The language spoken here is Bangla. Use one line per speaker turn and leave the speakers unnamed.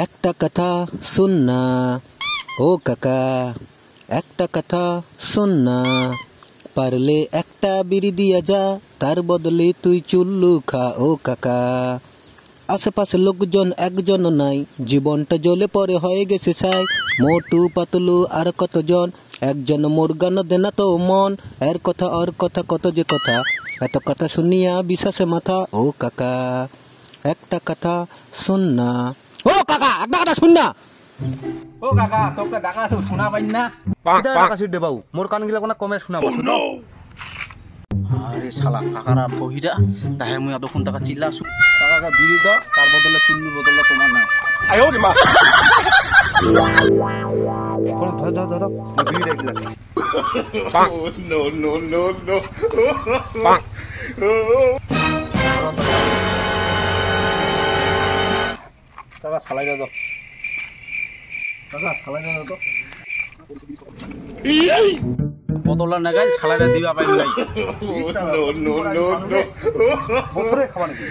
একটা কথা শুন না ও কাকা, একটা কথা শুন না, পারলে একটা বিড়ি দিয়া যা, তার বদলে তুই চুল্লু খা ও কাকা। আশেপাশে লোকজন একজন নাই, জীবনটা জ্বলে পরে হয়ে গেছে ছাই। মোটু পাতলু আর কতজন, একজন মুরগান দেনা তো মন। এর কথা ওর কথা কত যে কথা, এত কথা শুনিয়া বিশ্বাসে মাথা ও কাকা। একটা কথা শুন না ও কাকা, একটা কথা শুন না।
ও কাকা তোকে ডাকা আছে শোনা পাই না।
ডাকা দে বাবু, মোর কান গিলা কোনা কমে শোনা পাছো তো।
আরে শালা কাকারা বহিরা তাহে মুই তখন টাকা চিল্লাছু। কাকা বিড়ি দাও, তার বদলে চুল্লুর বদলে তোমার নাম। আয়ো রে মা।
কোন ধর ধর ধর বিড়ি রাখলা।
No, no, no, no.
কাকা ছালাই দাও, কাকা ছালাই দাও তো। বোতলা নাগাই ছালাইটা দিবা পাই নাই।
No, no, no, no.
বছরে খাওয়া নাকি?